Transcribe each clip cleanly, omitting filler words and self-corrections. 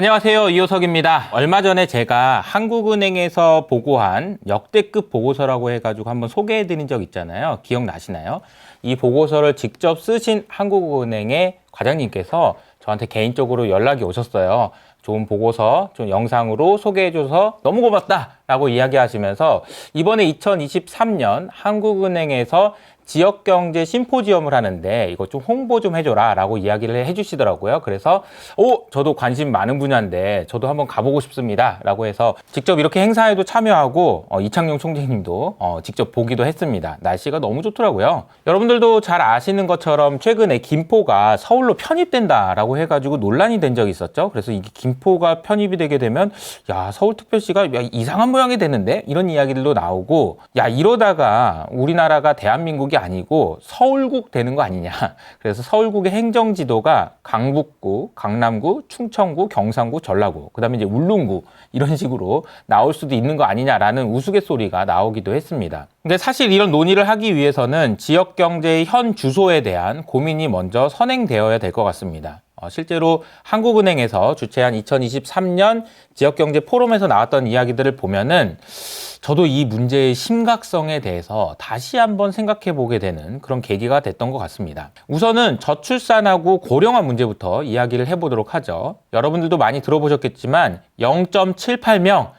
안녕하세요, 이호석입니다. 얼마 전에 제가 한국은행에서 보고한 역대급 보고서라고 해가지고 한번 소개해드린 적 있잖아요. 기억나시나요? 이 보고서를 직접 쓰신 한국은행의 과장님께서 저한테 개인적으로 연락이 오셨어요. 좋은 보고서 좀 영상으로 소개해줘서 너무 고맙다 라고 이야기하시면서 이번에 2023년 한국은행에서 지역경제 심포지엄을 하는데 이거 좀 홍보 좀 해줘라 라고 이야기를 해주시더라고요. 그래서 저도 관심 많은 분야인데 저도 한번 가보고 싶습니다 라고 해서 직접 이렇게 행사에도 참여하고 이창용 총재님도 직접 보기도 했습니다. 날씨가 너무 좋더라고요. 여러분들도 잘 아시는 것처럼 최근에 김포가 서울로 편입된다 라고 해가지고 논란이 된 적이 있었죠. 그래서 이게 김포가 편입이 되게 되면 야, 서울특별시가 이상한 모양이 되는데 이런 이야기들도 나오고 야, 이러다가 우리나라가 대한민국이 아니고 서울국 되는 거 아니냐. 그래서 서울국의 행정지도가 강북구, 강남구, 충청구, 경상구, 전라구, 그 다음에 이제 울릉구 이런 식으로 나올 수도 있는 거 아니냐라는 우스갯소리가 나오기도 했습니다. 근데 사실 이런 논의를 하기 위해서는 지역경제의 현 주소에 대한 고민이 먼저 선행되어야 될 것 같습니다. 실제로 한국은행에서 주최한 2023년 지역경제 포럼에서 나왔던 이야기들을 보면은 저도 이 문제의 심각성에 대해서 다시 한번 생각해 보게 되는 그런 계기가 됐던 것 같습니다. 우선은 저출산하고 고령화 문제부터 이야기를 해보도록 하죠. 여러분들도 많이 들어보셨겠지만 0.78명,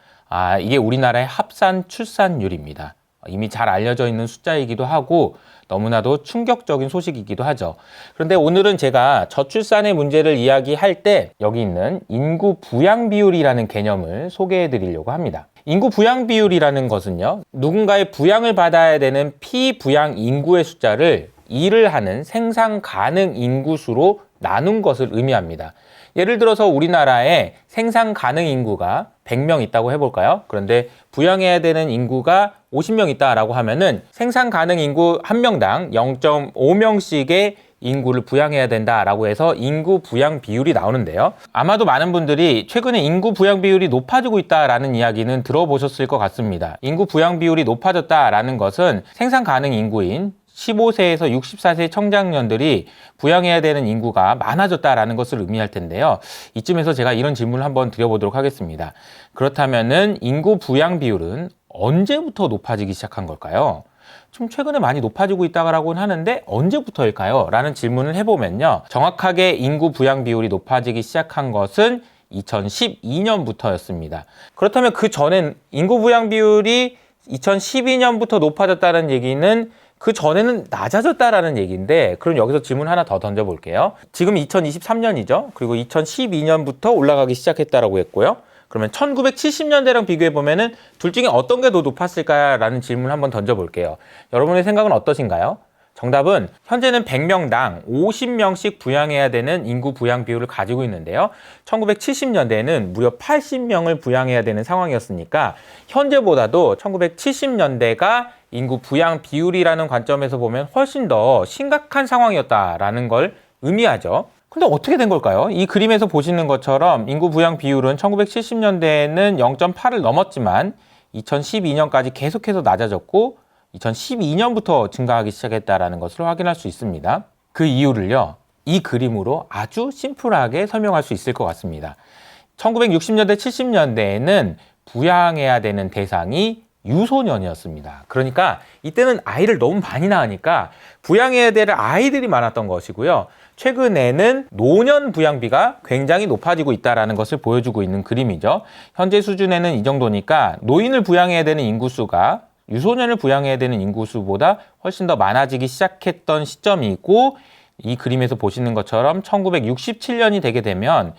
이게 우리나라의 합산 출산율입니다. 이미 잘 알려져 있는 숫자이기도 하고 너무나도 충격적인 소식이기도 하죠. 그런데 오늘은 제가 저출산의 문제를 이야기할 때 여기 있는 인구 부양 비율이라는 개념을 소개해 드리려고 합니다. 인구 부양 비율이라는 것은요, 누군가의 부양을 받아야 되는 피부양 인구의 숫자를 일을 하는 생산 가능 인구수로 나눈 것을 의미합니다. 예를 들어서 우리나라에 생산 가능 인구가 100명 있다고 해볼까요? 그런데 부양해야 되는 인구가 50명 있다라고 하면은 생산 가능 인구 한 명당 0.5명씩의 인구를 부양해야 된다라고 해서 인구 부양 비율이 나오는데요. 아마도 많은 분들이 최근에 인구 부양 비율이 높아지고 있다라는 이야기는 들어보셨을 것 같습니다. 인구 부양 비율이 높아졌다라는 것은 생산 가능 인구인 15세에서 64세 청장년들이 부양해야 되는 인구가 많아졌다라는 것을 의미할 텐데요. 이쯤에서 제가 이런 질문을 한번 드려보도록 하겠습니다. 그렇다면은 인구 부양 비율은 언제부터 높아지기 시작한 걸까요? 좀 최근에 많이 높아지고 있다고는 하는데 언제부터일까요? 라는 질문을 해보면요. 정확하게 인구 부양 비율이 높아지기 시작한 것은 2012년부터였습니다. 그렇다면 그 전엔 인구 부양 비율이 2012년부터 높아졌다는 얘기는 그 전에는 낮아졌다라는 얘기인데, 그럼 여기서 질문 하나 더 던져볼게요. 지금 2023년이죠. 그리고 2012년부터 올라가기 시작했다라고 했고요. 그러면 1970년대랑 비교해보면은 둘 중에 어떤 게 더 높았을까라는 질문을 한번 던져볼게요. 여러분의 생각은 어떠신가요? 정답은 현재는 100명당 50명씩 부양해야 되는 인구 부양 비율을 가지고 있는데요. 1970년대에는 무려 80명을 부양해야 되는 상황이었으니까 현재보다도 1970년대가 인구 부양 비율이라는 관점에서 보면 훨씬 더 심각한 상황이었다라는 걸 의미하죠. 근데 어떻게 된 걸까요? 이 그림에서 보시는 것처럼 인구 부양 비율은 1970년대에는 0.8을 넘었지만 2012년까지 계속해서 낮아졌고 2012년부터 증가하기 시작했다는 것을 확인할 수 있습니다. 그 이유를요, 이 그림으로 아주 심플하게 설명할 수 있을 것 같습니다. 1960년대, 70년대에는 부양해야 되는 대상이 유소년이었습니다. 그러니까 이때는 아이를 너무 많이 낳으니까 부양해야 될 아이들이 많았던 것이고요. 최근에는 노년 부양비가 굉장히 높아지고 있다는 것을 보여주고 있는 그림이죠. 현재 수준에는 이 정도니까 노인을 부양해야 되는 인구수가 유소년을 부양해야 되는 인구수보다 훨씬 더 많아지기 시작했던 시점이고, 이 그림에서 보시는 것처럼 1967년이 되게 되면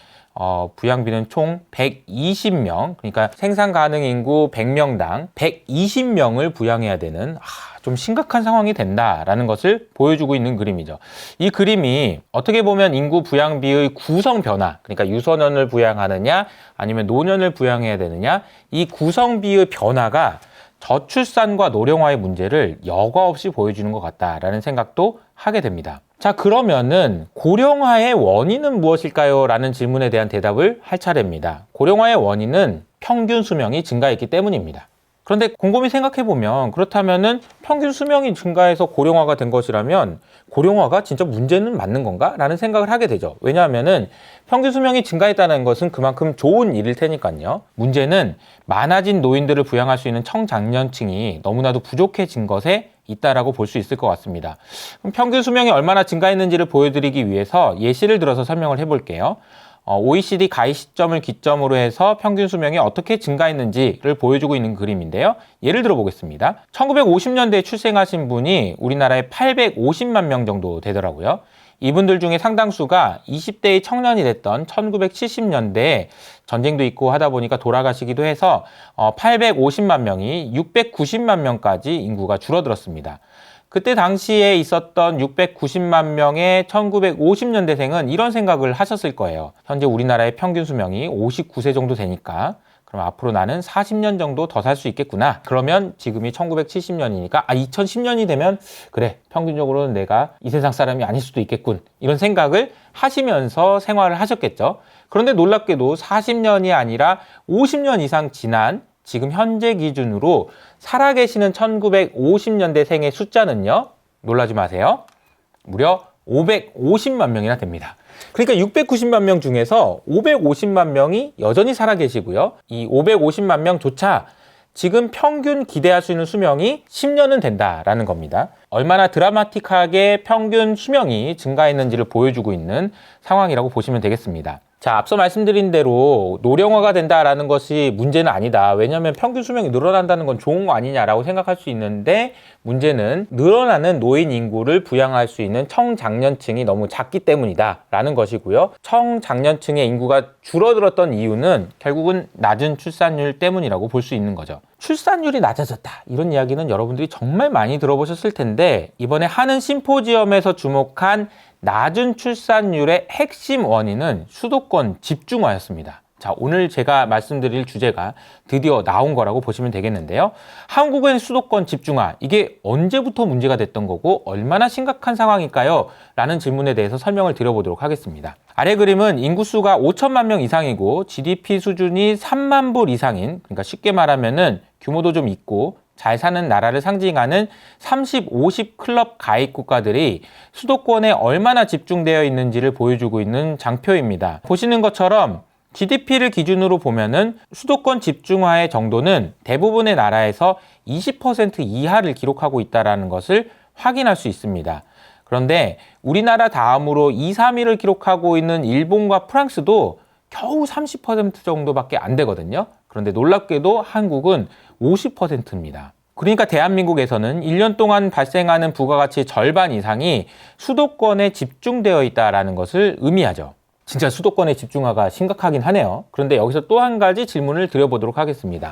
부양비는 총 120명, 그러니까 생산 가능 인구 100명당 120명을 부양해야 되는 좀 심각한 상황이 된다라는 것을 보여주고 있는 그림이죠. 이 그림이 어떻게 보면 인구 부양비의 구성 변화, 그러니까 유소년을 부양하느냐 아니면 노년을 부양해야 되느냐, 이 구성비의 변화가 저출산과 노령화의 문제를 여과 없이 보여주는 것 같다라는 생각도 하게 됩니다. 자, 그러면은 고령화의 원인은 무엇일까요? 라는 질문에 대한 대답을 할 차례입니다. 고령화의 원인은 평균 수명이 증가했기 때문입니다. 그런데 곰곰이 생각해보면 그렇다면은 평균 수명이 증가해서 고령화가 된 것이라면 고령화가 진짜 문제는 맞는 건가? 라는 생각을 하게 되죠. 왜냐하면은 평균 수명이 증가했다는 것은 그만큼 좋은 일일 테니까요. 문제는 많아진 노인들을 부양할 수 있는 청장년층이 너무나도 부족해진 것에 있다라고 볼 수 있을 것 같습니다. 그럼 평균 수명이 얼마나 증가했는지를 보여드리기 위해서 예시를 들어서 설명을 해볼게요. OECD 가입 시점을 기점으로 해서 평균 수명이 어떻게 증가했는지를 보여주고 있는 그림인데요. 예를 들어 보겠습니다. 1950년대에 출생하신 분이 우리나라에 850만 명 정도 되더라고요. 이분들 중에 상당수가 20대의 청년이 됐던 1970년대에 전쟁도 있고 하다 보니까 돌아가시기도 해서 850만 명이 690만 명까지 인구가 줄어들었습니다. 그때 당시에 있었던 690만 명의 1950년대생은 이런 생각을 하셨을 거예요. 현재 우리나라의 평균 수명이 59세 정도 되니까 그럼 앞으로 나는 40년 정도 더 살 수 있겠구나. 그러면 지금이 1970년이니까 2010년이 되면 그래, 평균적으로는 내가 이 세상 사람이 아닐 수도 있겠군. 이런 생각을 하시면서 생활을 하셨겠죠. 그런데 놀랍게도 40년이 아니라 50년 이상 지난 지금 현재 기준으로 살아계시는 1950년대생의 숫자는요, 놀라지 마세요, 무려 550만 명이나 됩니다. 그러니까 690만 명 중에서 550만 명이 여전히 살아계시고요. 이 550만 명조차 지금 평균 기대할 수 있는 수명이 10년은 된다라는 겁니다. 얼마나 드라마틱하게 평균 수명이 증가했는지를 보여주고 있는 상황이라고 보시면 되겠습니다. 자, 앞서 말씀드린 대로 노령화가 된다라는 것이 문제는 아니다. 왜냐하면 평균 수명이 늘어난다는 건 좋은 거 아니냐라고 생각할 수 있는데 문제는 늘어나는 노인 인구를 부양할 수 있는 청장년층이 너무 작기 때문이다 라는 것이고요. 청장년층의 인구가 줄어들었던 이유는 결국은 낮은 출산율 때문이라고 볼 수 있는 거죠. 출산율이 낮아졌다, 이런 이야기는 여러분들이 정말 많이 들어보셨을 텐데 이번에 하는 심포지엄에서 주목한 낮은 출산율의 핵심 원인은 수도권 집중화였습니다. 자, 오늘 제가 말씀드릴 주제가 드디어 나온 거라고 보시면 되겠는데요. 한국의 수도권 집중화, 이게 언제부터 문제가 됐던 거고 얼마나 심각한 상황일까요? 라는 질문에 대해서 설명을 드려보도록 하겠습니다. 아래 그림은 인구수가 5천만 명 이상이고 GDP 수준이 3만 불 이상인, 그러니까 쉽게 말하면은 규모도 좀 있고 잘 사는 나라를 상징하는 30, 50 클럽 가입 국가들이 수도권에 얼마나 집중되어 있는지를 보여주고 있는 장표입니다. 보시는 것처럼 GDP를 기준으로 보면은 수도권 집중화의 정도는 대부분의 나라에서 20% 이하를 기록하고 있다는 것을 확인할 수 있습니다. 그런데 우리나라 다음으로 2, 3위를 기록하고 있는 일본과 프랑스도 겨우 30% 정도밖에 안 되거든요. 그런데 놀랍게도 한국은 50%입니다. 그러니까 대한민국에서는 1년 동안 발생하는 부가가치의 절반 이상이 수도권에 집중되어 있다는 것을 의미하죠. 진짜 수도권의 집중화가 심각하긴 하네요. 그런데 여기서 또 한 가지 질문을 드려보도록 하겠습니다.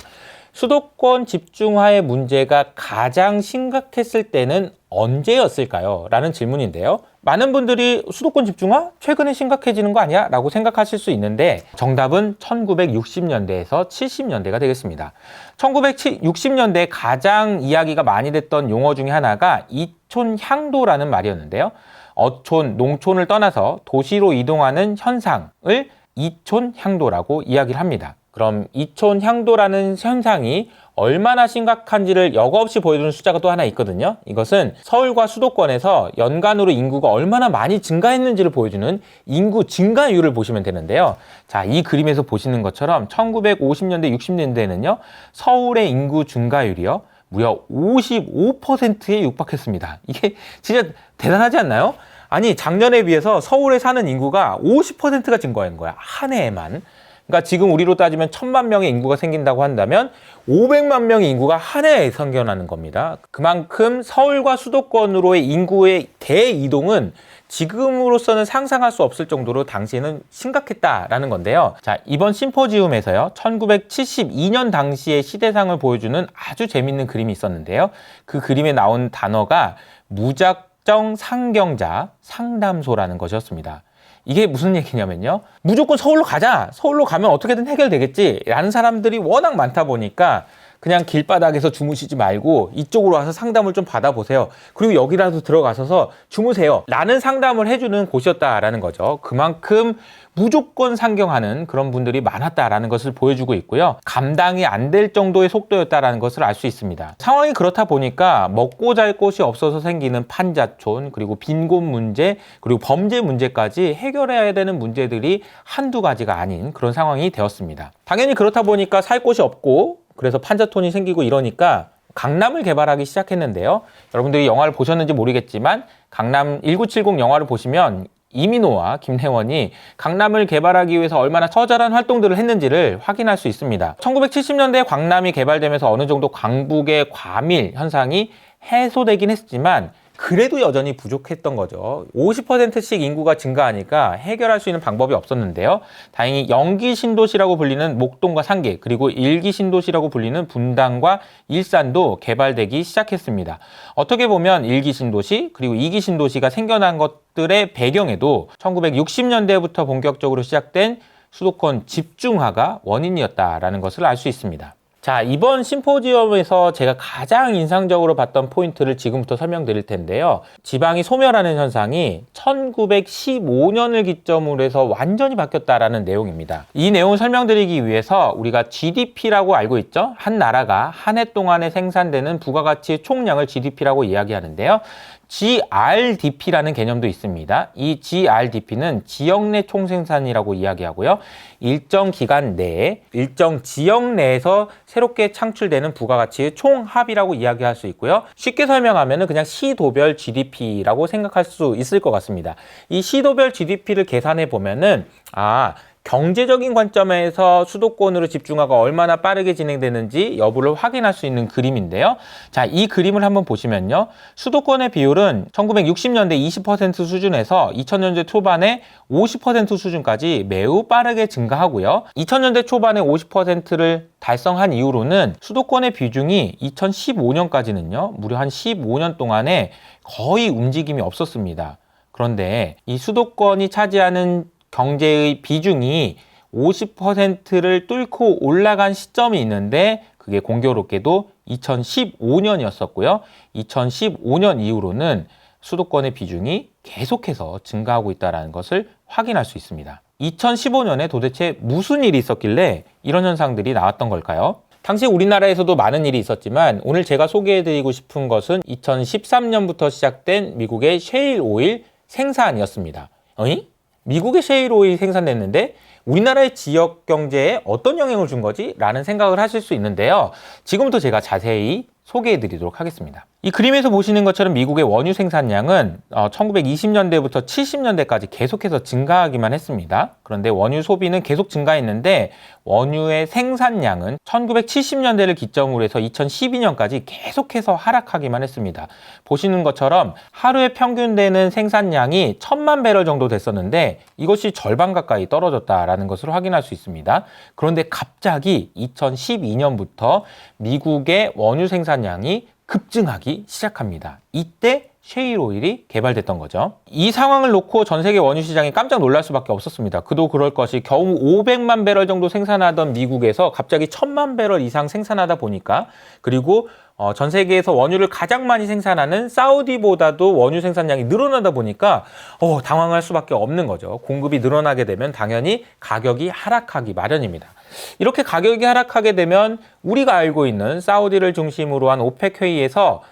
수도권 집중화의 문제가 가장 심각했을 때는 언제였을까요? 라는 질문인데요. 많은 분들이 수도권 집중화? 최근에 심각해지는 거 아니야? 라고 생각하실 수 있는데 정답은 1960년대에서 70년대가 되겠습니다. 1960년대 가장 이야기가 많이 됐던 용어 중에 하나가 이촌향도라는 말이었는데요. 어촌, 농촌을 떠나서 도시로 이동하는 현상을 이촌향도라고 이야기를 합니다. 그럼 이촌향도라는 현상이 얼마나 심각한지를 여과없이 보여주는 숫자가 또 하나 있거든요. 이것은 서울과 수도권에서 연간으로 인구가 얼마나 많이 증가했는지를 보여주는 인구 증가율을 보시면 되는데요. 자, 이 그림에서 보시는 것처럼 1950년대, 60년대에는요. 서울의 인구 증가율이요. 무려 55%에 육박했습니다. 이게 진짜 대단하지 않나요? 아니, 작년에 비해서 서울에 사는 인구가 50%가 증가한 거야. 한 해에만. 그러니까 지금 우리로 따지면 1,000만 명의 인구가 생긴다고 한다면 500만 명의 인구가 한 해에 생겨나는 겁니다. 그만큼 서울과 수도권으로의 인구의 대이동은 지금으로서는 상상할 수 없을 정도로 당시에는 심각했다라는 건데요. 자, 이번 심포지움에서요, 1972년 당시의 시대상을 보여주는 아주 재밌는 그림이 있었는데요. 그 그림에 나온 단어가 무작정 상경자 상담소라는 것이었습니다. 이게 무슨 얘기냐면요. 무조건 서울로 가자. 서울로 가면 어떻게든 해결되겠지. 라는 사람들이 워낙 많다 보니까 그냥 길바닥에서 주무시지 말고 이쪽으로 와서 상담을 좀 받아보세요. 그리고 여기라도 들어가셔서 주무세요. 라는 상담을 해주는 곳이었다라는 거죠. 그만큼 무조건 상경하는 그런 분들이 많았다라는 것을 보여주고 있고요. 감당이 안 될 정도의 속도였다라는 것을 알 수 있습니다. 상황이 그렇다 보니까 먹고 잘 곳이 없어서 생기는 판자촌, 그리고 빈곤 문제, 그리고 범죄 문제까지 해결해야 되는 문제들이 한두 가지가 아닌 그런 상황이 되었습니다. 당연히 그렇다 보니까 살 곳이 없고 그래서 판자촌이 생기고 이러니까 강남을 개발하기 시작했는데요. 여러분들이 영화를 보셨는지 모르겠지만 강남 1970 영화를 보시면 이민호와 김래원이 강남을 개발하기 위해서 얼마나 처절한 활동들을 했는지를 확인할 수 있습니다. 1970년대 강남이 개발되면서 어느 정도 광북의 과밀 현상이 해소되긴 했지만 그래도 여전히 부족했던 거죠. 50%씩 인구가 증가하니까 해결할 수 있는 방법이 없었는데요. 다행히 영기 신도시라고 불리는 목동과 상계, 그리고 일기 신도시라고 불리는 분당과 일산도 개발되기 시작했습니다. 어떻게 보면 일기 신도시, 그리고 이기 신도시가 생겨난 것들의 배경에도 1960년대부터 본격적으로 시작된 수도권 집중화가 원인이었다라는 것을 알 수 있습니다. 자, 이번 심포지엄에서 제가 가장 인상적으로 봤던 포인트를 지금부터 설명드릴 텐데요. 지방이 소멸하는 현상이 1915년을 기점으로 해서 완전히 바뀌었다라는 내용입니다. 이 내용을 설명드리기 위해서 우리가 GDP라고 알고 있죠? 한 나라가 한 해 동안에 생산되는 부가가치의 총량을 GDP라고 이야기하는데요. GRDP라는 개념도 있습니다. 이 GRDP는 지역 내 총생산이라고 이야기하고요. 일정 기간 내에 일정 지역 내에서 새롭게 창출되는 부가가치의 총합이라고 이야기할 수 있고요. 쉽게 설명하면 그냥 시도별 GDP라고 생각할 수 있을 것 같습니다. 이 시도별 GDP를 계산해 보면은 경제적인 관점에서 수도권으로 집중화가 얼마나 빠르게 진행되는지 여부를 확인할 수 있는 그림인데요. 자, 이 그림을 한번 보시면요. 수도권의 비율은 1960년대 20% 수준에서 2000년대 초반에 50% 수준까지 매우 빠르게 증가하고요. 2000년대 초반에 50%를 달성한 이후로는 수도권의 비중이 2015년까지는요. 무려 한 15년 동안에 거의 움직임이 없었습니다. 그런데 이 수도권이 차지하는 경제의 비중이 50%를 뚫고 올라간 시점이 있는데 그게 공교롭게도 2015년이었었고요. 2015년 이후로는 수도권의 비중이 계속해서 증가하고 있다는 것을 확인할 수 있습니다. 2015년에 도대체 무슨 일이 있었길래 이런 현상들이 나왔던 걸까요? 당시 우리나라에서도 많은 일이 있었지만 오늘 제가 소개해드리고 싶은 것은 2013년부터 시작된 미국의 셰일 오일 생산이었습니다. 미국의 셰일 오일 생산됐는데 우리나라의 지역 경제에 어떤 영향을 준 거지? 라는 생각을 하실 수 있는데요. 지금부터 제가 자세히 소개해 드리도록 하겠습니다. 이 그림에서 보시는 것처럼 미국의 원유 생산량은 1920년대부터 70년대까지 계속해서 증가하기만 했습니다. 그런데 원유 소비는 계속 증가했는데 원유의 생산량은 1970년대를 기점으로 해서 2012년까지 계속해서 하락하기만 했습니다. 보시는 것처럼 하루에 평균 되는 생산량이 1000만 배럴 정도 됐었는데 이것이 절반 가까이 떨어졌다라는 것을 확인할 수 있습니다. 그런데 갑자기 2012년부터 미국의 원유 생산량이 급증하기 시작합니다. 이때 셰일 오일이 개발됐던 거죠. 이 상황을 놓고 전 세계 원유 시장이 깜짝 놀랄 수밖에 없었습니다. 그도 그럴 것이 겨우 500만 배럴 정도 생산하던 미국에서 갑자기 1000만 배럴 이상 생산하다 보니까 그리고 전 세계에서 원유를 가장 많이 생산하는 사우디보다도 원유 생산량이 늘어나다 보니까 당황할 수밖에 없는 거죠. 공급이 늘어나게 되면 당연히 가격이 하락하기 마련입니다. 이렇게 가격이 하락하게 되면 우리가 알고 있는 사우디를 중심으로 한 오펙 회의에서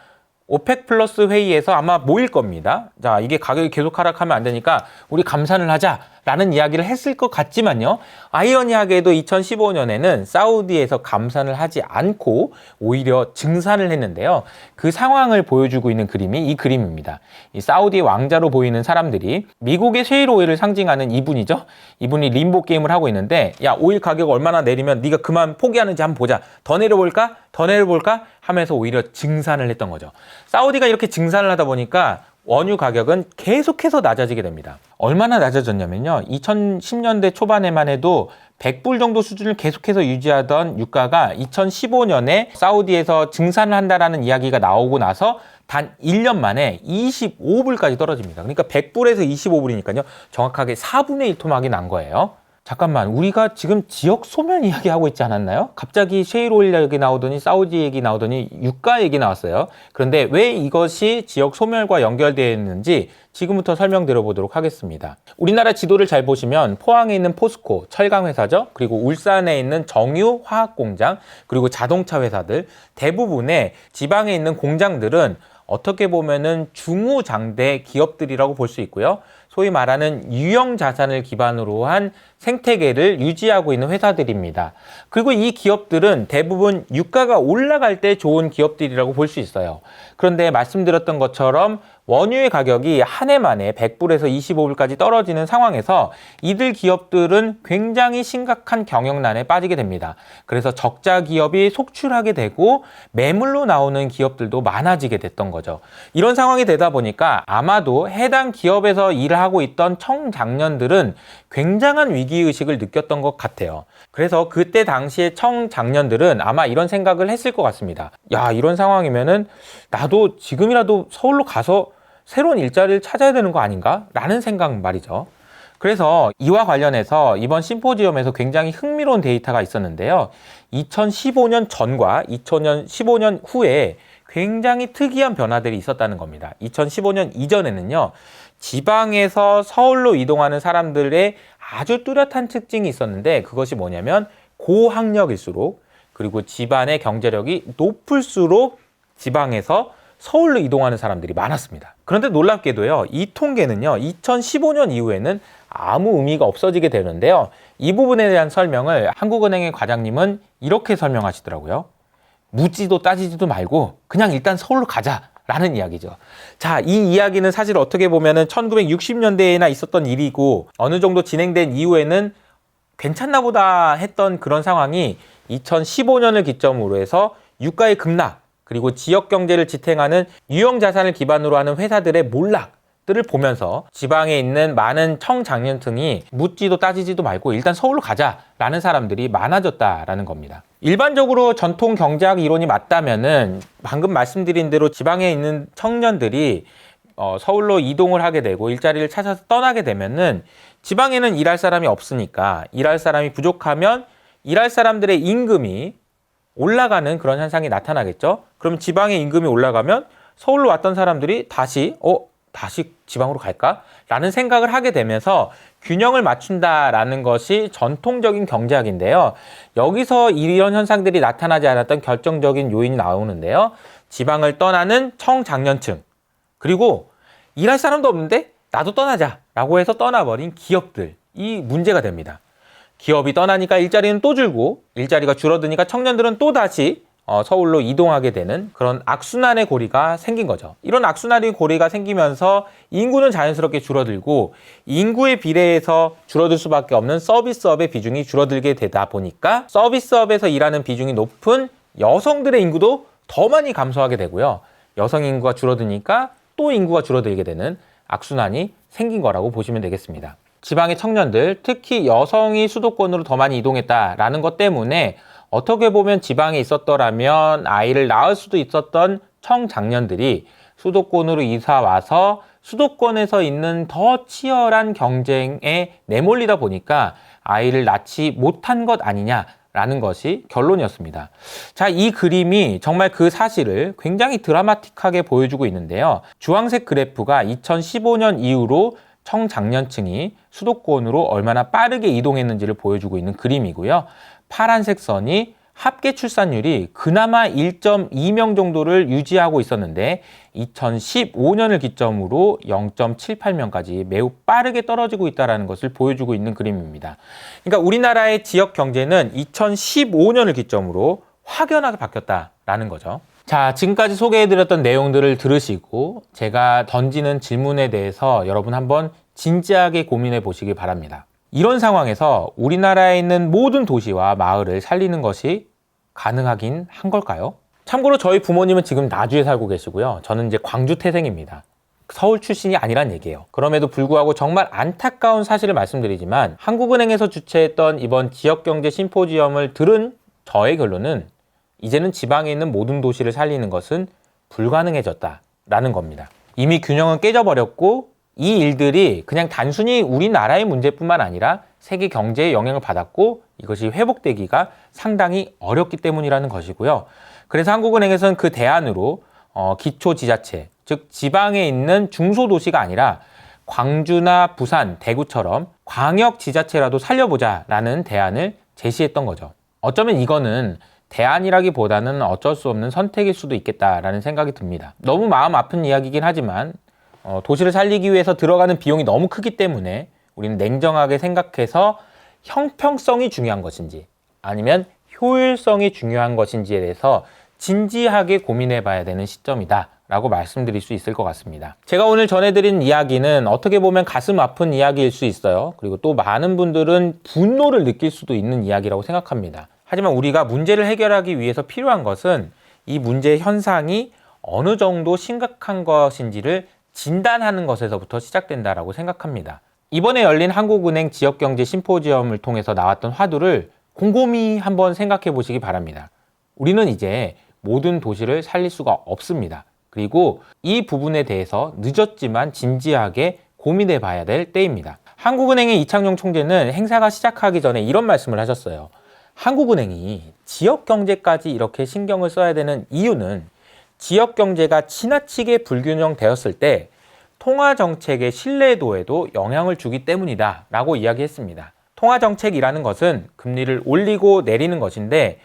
오펙 플러스 회의에서 아마 모일 겁니다. 자, 이게 가격이 계속 하락하면 안 되니까 우리 감산을 하자라는 이야기를 했을 것 같지만요. 아이러니하게도 2015년에는 사우디에서 감산을 하지 않고 오히려 증산을 했는데요. 그 상황을 보여주고 있는 그림이 이 그림입니다. 이 사우디 왕자로 보이는 사람들이 미국의 셰일 오일을 상징하는 이분이죠. 이분이 림보 게임을 하고 있는데 야, 오일 가격 얼마나 내리면 네가 그만 포기하는지 한번 보자. 더 내려볼까? 더 내려볼까? 하면서 오히려 증산을 했던 거죠. 사우디가 이렇게 증산을 하다 보니까 원유 가격은 계속해서 낮아지게 됩니다. 얼마나 낮아졌냐면요. 2010년대 초반에만 해도 100불 정도 수준을 계속해서 유지하던 유가가 2015년에 사우디에서 증산을 한다라는 이야기가 나오고 나서 단 1년 만에 25불까지 떨어집니다. 그러니까 100불에서 25불이니까요. 정확하게 4분의 1 토막이 난 거예요. 잠깐만, 우리가 지금 지역 소멸 이야기하고 있지 않았나요? 갑자기 셰일 오일 얘기 나오더니 사우디 얘기 나오더니 유가 얘기 나왔어요. 그런데 왜 이것이 지역 소멸과 연결되어 있는지 지금부터 설명드려 보도록 하겠습니다. 우리나라 지도를 잘 보시면 포항에 있는 포스코, 철강 회사죠. 그리고 울산에 있는 정유 화학 공장, 그리고 자동차 회사들, 대부분의 지방에 있는 공장들은 어떻게 보면은 중후장대 기업들이라고 볼 수 있고요. 소위 말하는 유형 자산을 기반으로 한 생태계를 유지하고 있는 회사들입니다. 그리고 이 기업들은 대부분 유가가 올라갈 때 좋은 기업들이라고 볼 수 있어요. 그런데 말씀드렸던 것처럼 원유의 가격이 한 해 만에 100불에서 25불까지 떨어지는 상황에서 이들 기업들은 굉장히 심각한 경영난에 빠지게 됩니다. 그래서 적자 기업이 속출하게 되고 매물로 나오는 기업들도 많아지게 됐던 거죠. 이런 상황이 되다 보니까 아마도 해당 기업에서 일을 하고 있던 청장년들은 굉장한 위기의식을 느꼈던 것 같아요. 그래서 그때 당시에 청장년들은 아마 이런 생각을 했을 것 같습니다. 야, 이런 상황이면은 나도 지금이라도 서울로 가서 새로운 일자리를 찾아야 되는 거 아닌가? 라는 생각 말이죠. 그래서 이와 관련해서 이번 심포지엄에서 굉장히 흥미로운 데이터가 있었는데요. 2015년 전과 2015년 후에 굉장히 특이한 변화들이 있었다는 겁니다. 2015년 이전에는요, 지방에서 서울로 이동하는 사람들의 아주 뚜렷한 특징이 있었는데, 그것이 뭐냐면 고학력일수록, 그리고 집안의 경제력이 높을수록 지방에서 서울로 이동하는 사람들이 많았습니다. 그런데 놀랍게도요, 이 통계는요, 2015년 이후에는 아무 의미가 없어지게 되는데요. 이 부분에 대한 설명을 한국은행의 과장님은 이렇게 설명하시더라고요. 묻지도 따지지도 말고 그냥 일단 서울로 가자라는 이야기죠. 자, 이 이야기는 사실 어떻게 보면은 1960년대에나 있었던 일이고 어느 정도 진행된 이후에는 괜찮나 보다 했던 그런 상황이 2015년을 기점으로 해서 유가의 급락, 그리고 지역 경제를 지탱하는 유형 자산을 기반으로 하는 회사들의 몰락들을 보면서 지방에 있는 많은 청장년층이 묻지도 따지지도 말고 일단 서울로 가자라는 사람들이 많아졌다라는 겁니다. 일반적으로 전통 경제학 이론이 맞다면은 방금 말씀드린 대로 지방에 있는 청년들이 서울로 이동을 하게 되고 일자리를 찾아서 떠나게 되면은 지방에는 일할 사람이 없으니까 일할 사람이 부족하면 일할 사람들의 임금이 올라가는 그런 현상이 나타나겠죠. 그럼 지방의 임금이 올라가면 서울로 왔던 사람들이 다시 지방으로 갈까? 라는 생각을 하게 되면서 균형을 맞춘다라는 것이 전통적인 경제학인데요. 여기서 이런 현상들이 나타나지 않았던 결정적인 요인이 나오는데요. 지방을 떠나는 청장년층, 그리고 일할 사람도 없는데 나도 떠나자라고 해서 떠나버린 기업들, 이 문제가 됩니다. 기업이 떠나니까 일자리는 또 줄고 일자리가 줄어드니까 청년들은 또 다시 서울로 이동하게 되는 그런 악순환의 고리가 생긴 거죠. 이런 악순환의 고리가 생기면서 인구는 자연스럽게 줄어들고 인구에 비례해서 줄어들 수밖에 없는 서비스업의 비중이 줄어들게 되다 보니까 서비스업에서 일하는 비중이 높은 여성들의 인구도 더 많이 감소하게 되고요. 여성 인구가 줄어드니까 또 인구가 줄어들게 되는 악순환이 생긴 거라고 보시면 되겠습니다. 지방의 청년들, 특히 여성이 수도권으로 더 많이 이동했다라는 것 때문에 어떻게 보면 지방에 있었더라면 아이를 낳을 수도 있었던 청장년들이 수도권으로 이사 와서 수도권에서 있는 더 치열한 경쟁에 내몰리다 보니까 아이를 낳지 못한 것 아니냐라는 것이 결론이었습니다. 자, 이 그림이 정말 그 사실을 굉장히 드라마틱하게 보여주고 있는데요. 주황색 그래프가 2015년 이후로 청장년층이 수도권으로 얼마나 빠르게 이동했는지를 보여주고 있는 그림이고요. 파란색 선이 합계 출산율이 그나마 1.2명 정도를 유지하고 있었는데 2015년을 기점으로 0.78명까지 매우 빠르게 떨어지고 있다는 것을 보여주고 있는 그림입니다. 그러니까 우리나라의 지역 경제는 2015년을 기점으로 확연하게 바뀌었다라는 거죠. 자, 지금까지 소개해드렸던 내용들을 들으시고 제가 던지는 질문에 대해서 여러분 한번 진지하게 고민해 보시기 바랍니다. 이런 상황에서 우리나라에 있는 모든 도시와 마을을 살리는 것이 가능하긴 한 걸까요? 참고로 저희 부모님은 지금 나주에 살고 계시고요. 저는 이제 광주 태생입니다. 서울 출신이 아니란 얘기예요. 그럼에도 불구하고 정말 안타까운 사실을 말씀드리지만 한국은행에서 주최했던 이번 지역경제 심포지엄을 들은 저의 결론은 이제는 지방에 있는 모든 도시를 살리는 것은 불가능해졌다라는 겁니다. 이미 균형은 깨져버렸고 이 일들이 그냥 단순히 우리나라의 문제뿐만 아니라 세계 경제에 영향을 받았고 이것이 회복되기가 상당히 어렵기 때문이라는 것이고요. 그래서 한국은행에서는 그 대안으로 기초지자체, 즉 지방에 있는 중소도시가 아니라 광주나 부산, 대구처럼 광역지자체라도 살려보자라는 대안을 제시했던 거죠. 어쩌면 이거는 대안이라기보다는 어쩔 수 없는 선택일 수도 있겠다라는 생각이 듭니다. 너무 마음 아픈 이야기이긴 하지만 도시를 살리기 위해서 들어가는 비용이 너무 크기 때문에 우리는 냉정하게 생각해서 형평성이 중요한 것인지 아니면 효율성이 중요한 것인지에 대해서 진지하게 고민해 봐야 되는 시점이다 라고 말씀드릴 수 있을 것 같습니다. 제가 오늘 전해드린 이야기는 어떻게 보면 가슴 아픈 이야기일 수 있어요. 그리고 또 많은 분들은 분노를 느낄 수도 있는 이야기라고 생각합니다. 하지만 우리가 문제를 해결하기 위해서 필요한 것은 이 문제 현상이 어느 정도 심각한 것인지를 진단하는 것에서부터 시작된다라고 생각합니다. 이번에 열린 한국은행 지역경제 심포지엄을 통해서 나왔던 화두를 곰곰이 한번 생각해 보시기 바랍니다. 우리는 이제 모든 도시를 살릴 수가 없습니다. 그리고 이 부분에 대해서 늦었지만 진지하게 고민해 봐야 될 때입니다. 한국은행의 이창용 총재는 행사가 시작하기 전에 이런 말씀을 하셨어요. 한국은행이 지역경제까지 이렇게 신경을 써야 되는 이유는 지역경제가 지나치게 불균형되었을 때 통화정책의 신뢰도에도 영향을 주기 때문이다 라고 이야기했습니다. 통화정책이라는 것은 금리를 올리고 내리는 것인데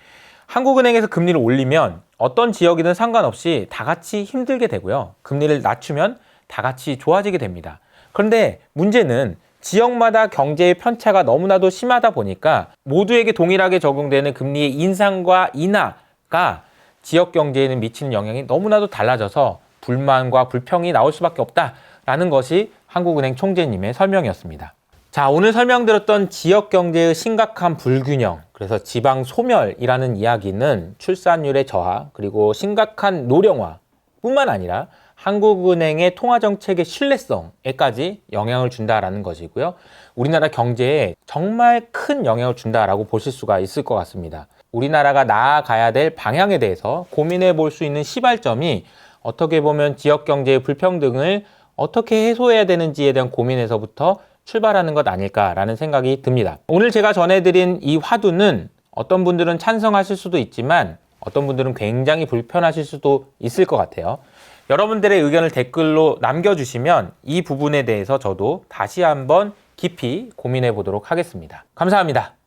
한국은행에서 금리를 올리면 어떤 지역이든 상관없이 다 같이 힘들게 되고요. 금리를 낮추면 다 같이 좋아지게 됩니다. 그런데 문제는 지역마다 경제의 편차가 너무나도 심하다 보니까 모두에게 동일하게 적용되는 금리의 인상과 인하가 지역 경제에는 미치는 영향이 너무나도 달라져서 불만과 불평이 나올 수밖에 없다라는 것이 한국은행 총재님의 설명이었습니다. 자, 오늘 설명드렸던 지역 경제의 심각한 불균형, 그래서 지방 소멸이라는 이야기는 출산율의 저하, 그리고 심각한 노령화 뿐만 아니라 한국은행의 통화정책의 신뢰성에까지 영향을 준다라는 것이고요. 우리나라 경제에 정말 큰 영향을 준다라고 보실 수가 있을 것 같습니다. 우리나라가 나아가야 될 방향에 대해서 고민해 볼 수 있는 시발점이 어떻게 보면 지역 경제의 불평등을 어떻게 해소해야 되는지에 대한 고민에서부터 출발하는 것 아닐까라는 생각이 듭니다. 오늘 제가 전해드린 이 화두는 어떤 분들은 찬성하실 수도 있지만 어떤 분들은 굉장히 불편하실 수도 있을 것 같아요. 여러분들의 의견을 댓글로 남겨주시면 이 부분에 대해서 저도 다시 한번 깊이 고민해 보도록 하겠습니다. 감사합니다.